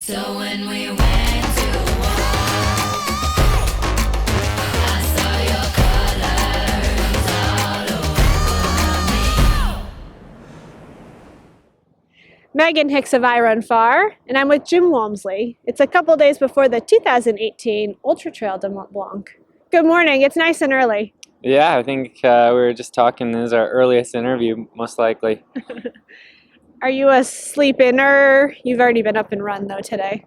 So when we went to war, I saw your colors all over me. Megan Hicks of I Run Far, and I'm with Jim Walmsley. It's a couple days before the 2018 Ultra Trail de Mont Blanc. Good morning. It's nice and early. Yeah, I think we were just talking. This is our earliest interview, most likely. Are you a sleep-inner? You've already been up and run, though, today.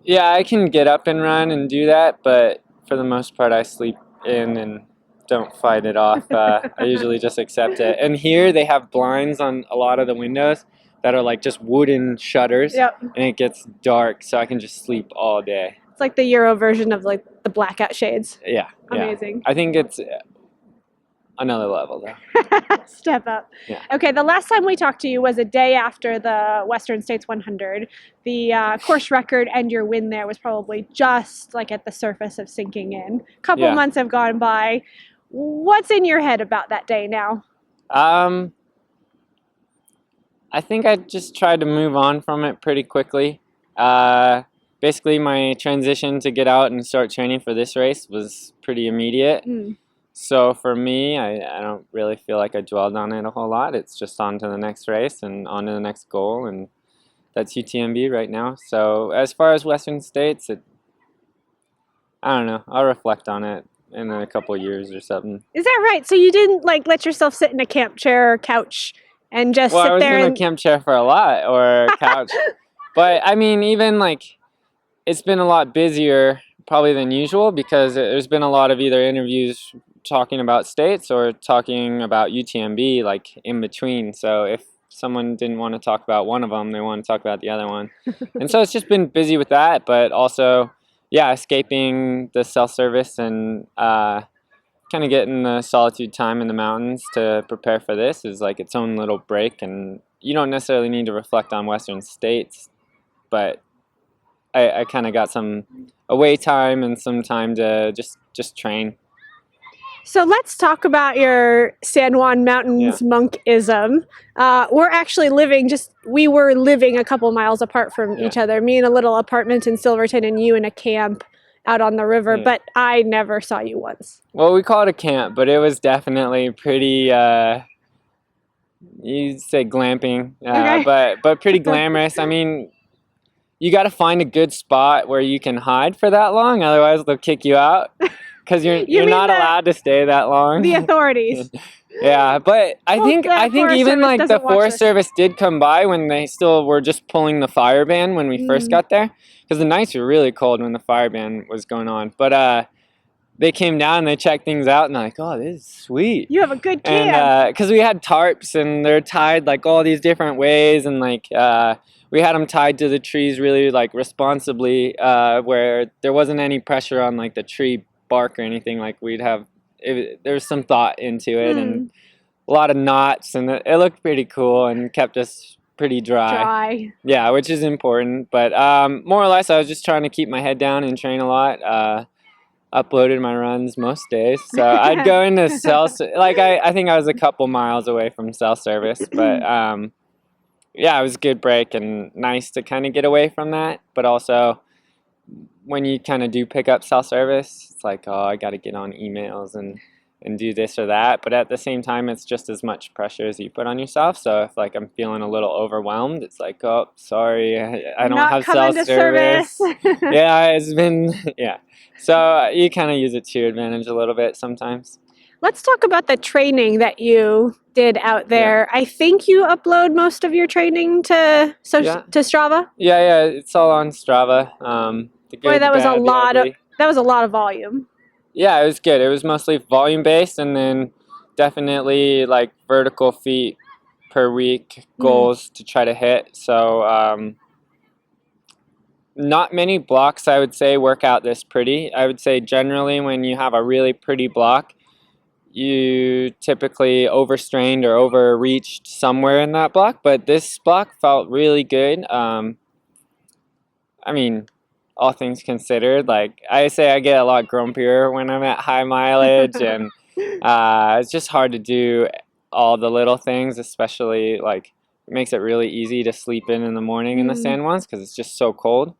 Yeah, I can get up and run and do that, but for the most part, I sleep in and don't fight it off. I usually just accept it. And here they have blinds on a lot of the windows that are like just wooden shutters, Yep. and it gets dark, so I can just sleep all day. It's like the Euro version of like the blackout shades. Yeah. Amazing. I think it's another level, though. Step up. Yeah. Okay, the last time we talked to you was a day after the Western States 100. The course record and your win there was probably just like at the surface of sinking in. A couple Yeah. months have gone by. What's in your head about that day now? I think I just tried to move on from it pretty quickly. Basically, my transition to get out and start training for this race was pretty immediate. So for me, I don't really feel like I dwelled on it a whole lot. It's just on to the next race and on to the next goal, and that's UTMB right now. So as far as Western States, I don't know. I'll reflect on it in a couple years or something. Is that right? So you didn't like let yourself sit in a camp chair or couch and just Well, sit I was there in a and camp chair for a lot, or a couch. But I mean, even like, it's been a lot busier probably than usual because there's been a lot of either interviews talking about states or talking about UTMB like in between. So if someone didn't want to talk about one of them, they want to talk about the other one. And so it's just been busy with that, but also, yeah, escaping the self-service and kind of getting the solitude time in the mountains to prepare for this is like its own little break. And you don't necessarily need to reflect on Western States, but I kind of got some away time and some time to just train. So let's talk about your San Juan Mountains monkism. We were living a couple miles apart from each other, me in a little apartment in Silverton and you in a camp out on the river, but I never saw you once. Well, we call it a camp, but it was definitely pretty, you'd say glamping, but pretty glamorous. I mean, you got to find a good spot where you can hide for that long, otherwise they'll kick you out. Because you're not allowed to stay that long. The authorities. Yeah, but I think even like the Forest Service did come by when they still were just pulling the fire ban when we first got there. Because the nights were really cold when the fire ban was going on. But they came down and they checked things out and they're like, oh, this is sweet. You have a good camp. And because we had tarps and they're tied like all these different ways, and like we had them tied to the trees really like responsibly, where there wasn't any pressure on like the tree bark or anything. Like there was some thought into it and a lot of knots, and it looked pretty cool and kept us pretty dry. Yeah, which is important. But more or less, I was just trying to keep my head down and train a lot. Uploaded my runs most days, so I'd go into like I think I was a couple miles away from cell service, but yeah, it was a good break and nice to kind of get away from that. But also, when you kind of do pick up cell service, it's like, oh, I got to get on emails and do this or that. But at the same time, it's just as much pressure as you put on yourself. So if like I'm feeling a little overwhelmed, it's like, oh, sorry, I don't have cell service. Yeah, it's been, yeah. So you kind of use it to your advantage a little bit sometimes. Let's talk about the training that you did out there. Yeah. I think you upload most of your training to Strava. Yeah, it's all on Strava. Boy, that was a lot of volume. Yeah, it was good. It was mostly volume based, and then definitely like vertical feet per week goals to try to hit. So not many blocks, I would say, work out this pretty. I would say generally when you have a really pretty block, you typically overstrained or overreached somewhere in that block, but this block felt really good. I mean, all things considered, like I say, I get a lot grumpier when I'm at high mileage, and it's just hard to do all the little things, especially like it makes it really easy to sleep in the morning in the San Juans because it's just so cold.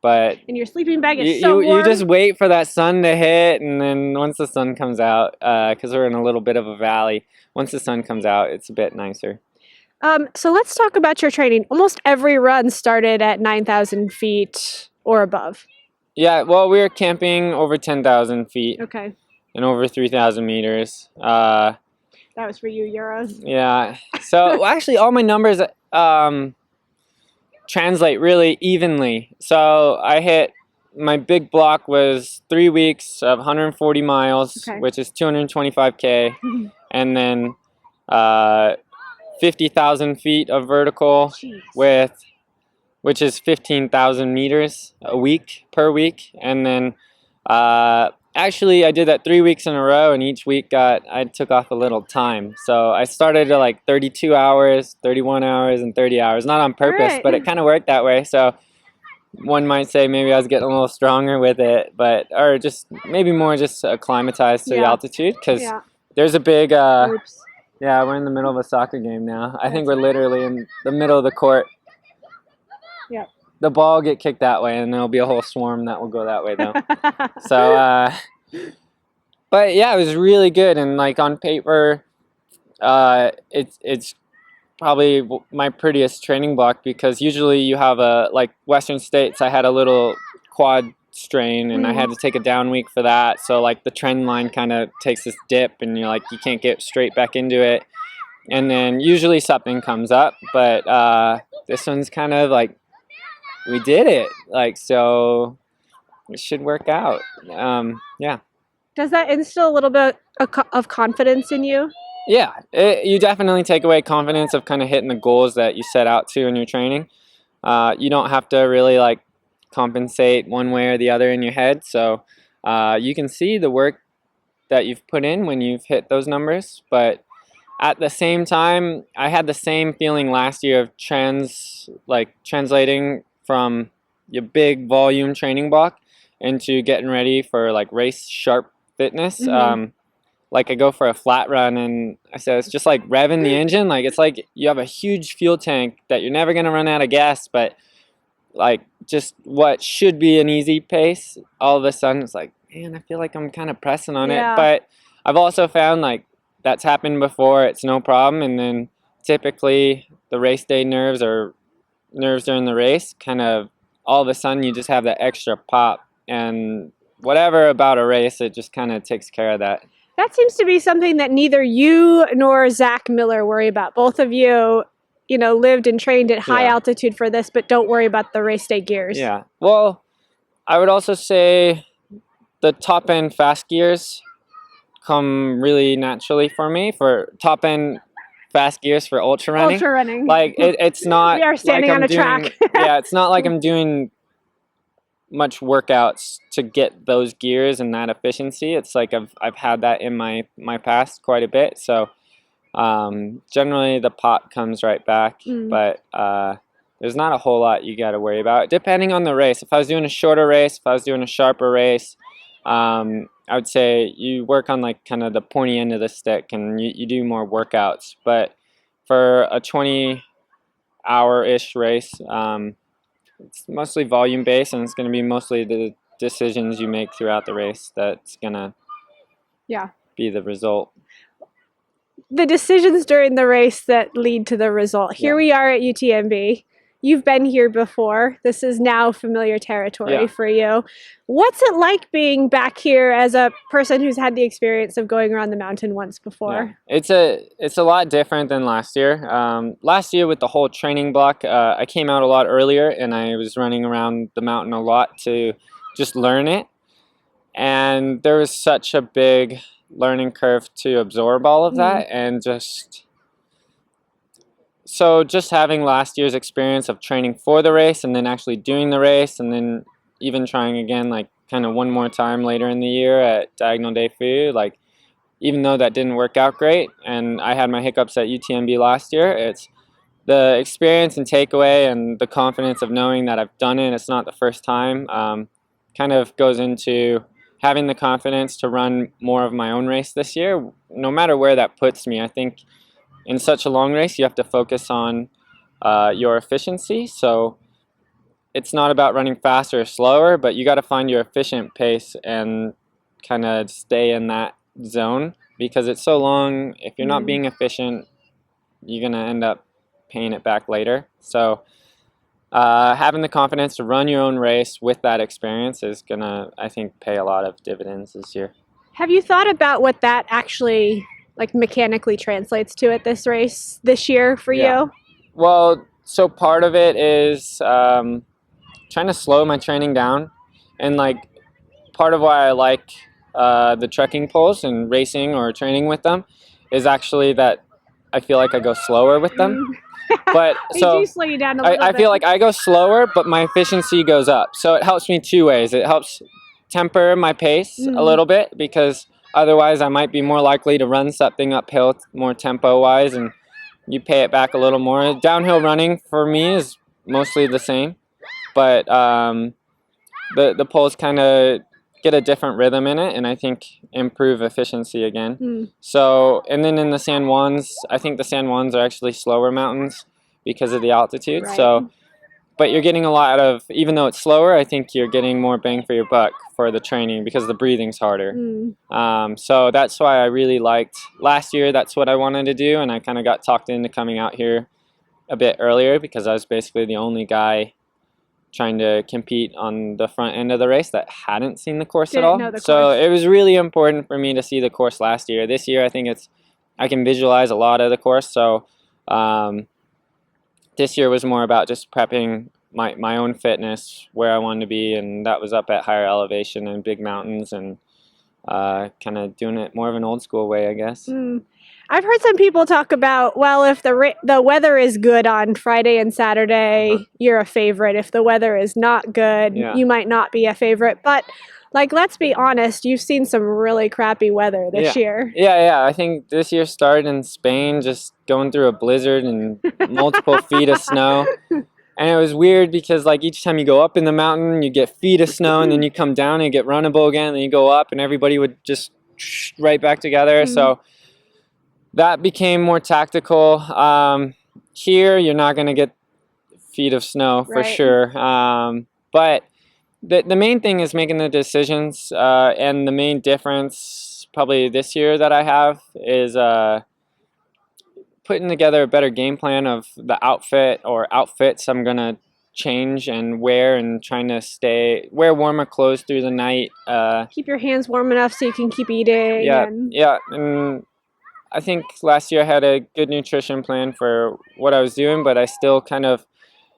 but And your sleeping bag is you, so you, warm. you just wait for that sun to hit, and then once the sun comes out, because we're in a little bit of a valley, once the sun comes out, it's a bit nicer. So let's talk about your training. Almost every run started at 9,000 feet or above. Yeah, well, we were camping over 10,000 feet Okay, and over 3,000 meters. that was for you, euros. Yeah, so well, actually all my numbers translate really evenly. So I hit, my big block was 3 weeks of 140 miles, Okay. which is 225K, and then 50,000 feet of vertical Jeez. which is 15,000 meters a week per week. And then actually I did that 3 weeks in a row, and each week I took off a little time. So I started at like 32 hours, 31 hours, and 30 hours. Not on purpose, Alright. but it kind of worked that way. So one might say maybe I was getting a little stronger with it, or just maybe more just acclimatized to the Yeah. altitude, because Yeah. there's a big, Oops. yeah, we're in the middle of a soccer game now. I think That's we're literally in the middle of the court. Yep. The ball will get kicked that way, and there'll be a whole swarm that will go that way though. So, but yeah, it was really good, and like on paper, it's probably my prettiest training block, because usually you have like Western States, I had a little quad strain, and I had to take a down week for that. So like the trend line kind of takes this dip, and you're like, you can't get straight back into it. And then usually something comes up, but this one's kind of like, we did it, like, so it should work out. Yeah. Does that instill a little bit of confidence in you? Yeah, you definitely take away confidence of kind of hitting the goals that you set out to in your training. You don't have to really like compensate one way or the other in your head, so you can see the work that you've put in when you've hit those numbers. But at the same time, I had the same feeling last year of translating from your big volume training block into getting ready for like race sharp fitness. Like I go for a flat run, and I said it's just like revving the engine. Like it's like you have a huge fuel tank that you're never gonna run out of gas, but like just what should be an easy pace, all of a sudden it's like, man, I feel like I'm kind of pressing on Yeah. it. But I've also found like that's happened before, it's no problem. And then typically the race day nerves or nerves during the race, kind of all of a sudden you just have that extra pop, and whatever about a race, it just kind of takes care of that. That seems to be something that neither you nor Zach Miller worry about. Both of you, lived and trained at high Yeah. altitude for this, but don't worry about the race day gears. Yeah, well, I would also say the top end fast gears come really naturally for me, for top end fast gears for ultra running. Ultra running. Like it's not We are standing like on I'm a track. doing, yeah, it's not like I'm doing much workouts to get those gears and that efficiency. It's like I've had that in my past quite a bit. So generally the pop comes right back, but there's not a whole lot you got to worry about depending on the race. If I was doing a shorter race, if I was doing a sharper race, I would say you work on like kind of the pointy end of the stick, and you do more workouts. But for a 20-hour-ish race, it's mostly volume based, and it's going to be mostly the decisions you make throughout the race that's going to be the result. The decisions during the race that lead to the result. Here we are at UTMB. You've been here before. This is now familiar territory for you. What's it like being back here as a person who's had the experience of going around the mountain once before? Yeah. It's a lot different than last year. Last year with the whole training block, I came out a lot earlier, and I was running around the mountain a lot to just learn it. And there was such a big learning curve to absorb all of that, and just having last year's experience of training for the race, and then actually doing the race, and then even trying again like kind of one more time later in the year at Diagonal Day Food, like even though that didn't work out great and I had my hiccups at UTMB last year, it's the experience and takeaway and the confidence of knowing that I've done it, it's not the first time, kind of goes into having the confidence to run more of my own race this year, no matter where that puts me. I think in such a long race, you have to focus on your efficiency. So it's not about running faster or slower, but you got to find your efficient pace and kind of stay in that zone, because it's so long. If you're not being efficient, you're gonna end up paying it back later. So having the confidence to run your own race with that experience is gonna, I think, pay a lot of dividends this year. Have you thought about what that actually like mechanically translates to at this race this year for Yeah. you? Well, so part of it is trying to slow my training down, and like part of why I like the trekking poles and racing or training with them is actually that I feel like I go slower with them. But They so do slow you down a little I bit. feel like I go slower, but my efficiency goes up. So it helps me two ways. It helps temper my pace a little bit, because otherwise I might be more likely to run something uphill more tempo wise, and you pay it back a little more. Downhill running for me is mostly the same, but the poles kind of get a different rhythm in it, and I think improve efficiency again. So, and then in the San Juans, I think the San Juans are actually slower mountains because of the altitude. Right. So, but you're getting a lot of, even though it's slower, I think you're getting more bang for your buck for the training because the breathing's harder. So that's why I really liked last year. That's what I wanted to do, and I kind of got talked into coming out here a bit earlier because I was basically the only guy trying to compete on the front end of the race that hadn't seen the course at all. Know the So course. it was really important for me to see the course last year. This year, I think I can visualize a lot of the course. So this year was more about just prepping my own fitness where I wanted to be, and that was up at higher elevation and big mountains, and kind of doing it more of an old school way, I guess. I've heard some people talk about, well, if the weather is good on Friday and Saturday, you're a favorite. If the weather is not good, you might not be a favorite. But like, let's be honest, you've seen some really crappy weather this year. Yeah. I think this year started in Spain, just going through a blizzard and multiple feet of snow. And it was weird because like each time you go up in the mountain, you get feet of snow, and then you come down and get runnable again, and then you go up, and everybody would just right back together. So that became more tactical. Here, you're not going to get feet of snow for sure. But the main thing is making the decisions, and the main difference probably this year that I have is putting together a better game plan of the outfit or outfits I'm going to change and wear, and trying to wear warmer clothes through the night. Keep your hands warm enough so you can keep eating. And I think last year I had a good nutrition plan for what I was doing, but I still kind of,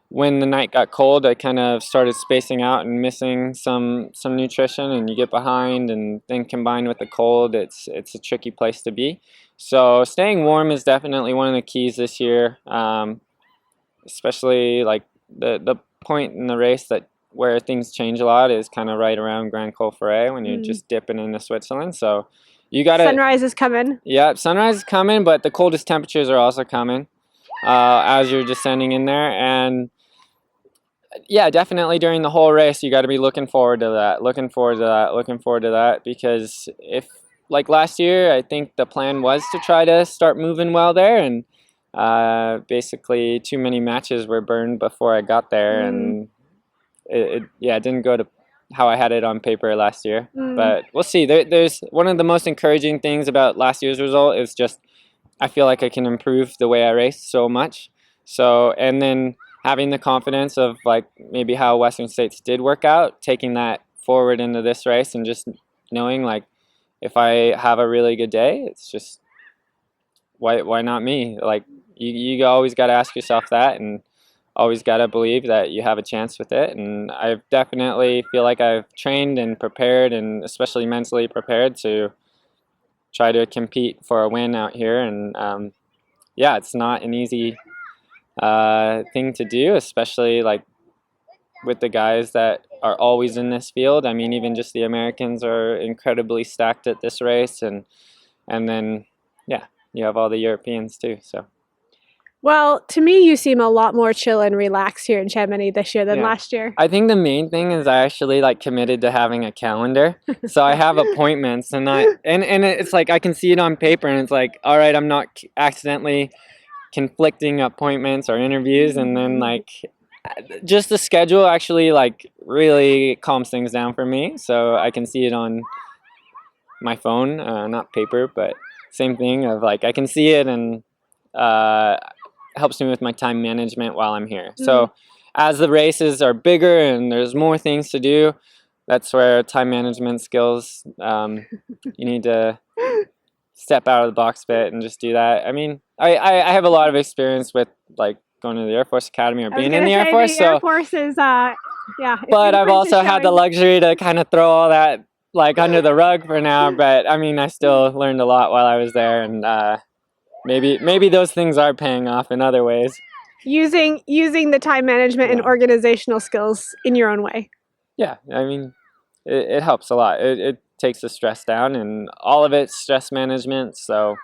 when the night got cold, I kind of started spacing out and missing some nutrition, and you get behind, and then combined with the cold, it's a tricky place to be. So staying warm is definitely one of the keys this year, especially like the point in the race where things change a lot is kind of right around Grand Col Ferret when you're just dipping into Switzerland. So you got sunrise is coming. Yeah, sunrise is coming, but the coldest temperatures are also coming as you're descending in there. And yeah, definitely during the whole race, you got to be looking forward to that, because if, like last year, I think the plan was to try to start moving well there, and basically too many matches were burned before I got there, and it didn't go to how I had it on paper last year. But we'll see. There's one of the most encouraging things about last year's result is just I feel like I can improve the way I race so much. So, and then having the confidence of like maybe how Western States did work out, taking that forward into this race, and just knowing like if I have a really good day, it's just why not me? Like you always got to ask yourself that, and always got to believe that you have a chance with it. And I definitely feel like I've trained and prepared, and especially mentally prepared to try to compete for a win out here. And it's not an easy thing to do, especially like with the guys that are always in this field. I mean, even just the Americans are incredibly stacked at this race, and then you have all the Europeans too. So. Well, to me, you seem a lot more chill and relaxed here in Chamonix this year than last year. I think the main thing is I actually like committed to having a calendar. So I have appointments, and it's like I can see it on paper, and it's like, all right, I'm not accidentally conflicting appointments or interviews, and then like just the schedule actually like really calms things down for me, so I can see it on my phone, not paper, but same thing of like I can see it, and helps me with my time management while I'm here. So as the races are bigger and there's more things to do, that's where time management skills, you need to step out of the box a bit and just do that. I mean, I have a lot of experience with like going to the Air Force Academy or I was being in gonna the Air say Force, the Air so Force is yeah. but I've imprint is also had the showing. luxury to kind of throw all that like under the rug for now. But I mean, I still learned a lot while I was there, and maybe those things are paying off in other ways. Using the time management and Yeah. organizational skills in your own way. Yeah, I mean, it helps a lot. It takes the stress down, and all of it's stress management. So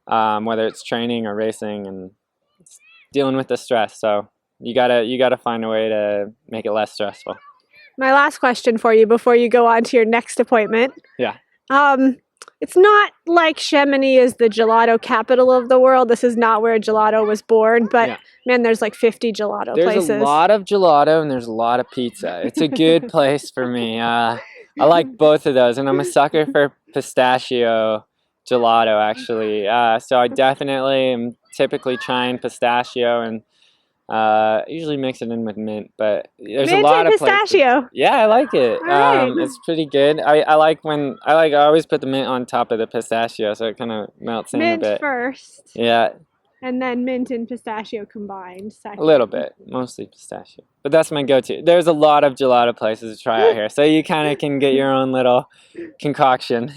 whether it's training or racing, and it's dealing with the stress, so you gotta find a way to make it less stressful. My last question for you before you go on to your next appointment. Yeah. It's not like Chamonix is the gelato capital of the world. This is not where gelato was born, but Yeah. man, there's like 50 gelato There's places. a lot of gelato and there's a lot of pizza. It's a good place for me. I like both of those, and I'm a sucker for pistachio gelato actually. So I definitely am typically trying pistachio, and usually mix it in with mint. But there's Mint a lot and of places. pistachio. Yeah, I like it. All right. It's pretty good. I always put the mint on top of the pistachio, so it kind of melts in a Mint bit. first, Yeah, and then mint and pistachio combined second. a little bit, mostly pistachio. But that's my go-to. There's a lot of gelato places to try out here, so you kind of can get your own little concoction.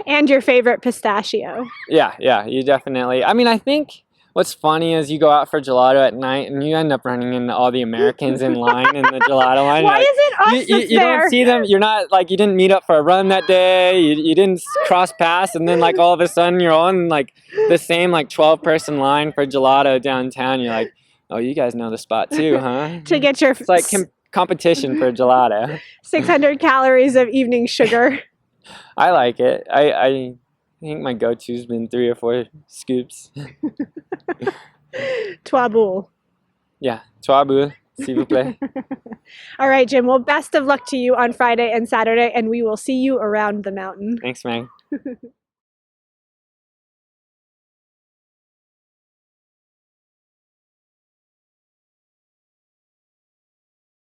And your favorite pistachio. Yeah, you definitely. I mean, I think what's funny is you go out for gelato at night and you end up running into all the Americans in line in the gelato line. Why Like, is it us that's you there? don't see them. You're not like you didn't meet up for a run that day. You didn't cross paths, and then like all of a sudden you're on like the same like 12-person line for gelato downtown. You're like, oh, you guys know the spot too, huh? To get your It's like competition for gelato. 600 calories of evening sugar. I like it. I think my go-to's been 3 or 4 scoops. Trois boules. Yeah, trois boules, s'il vous plaît. All right, Jim. Well, best of luck to you on Friday and Saturday, and we will see you around the mountain. Thanks, Meg.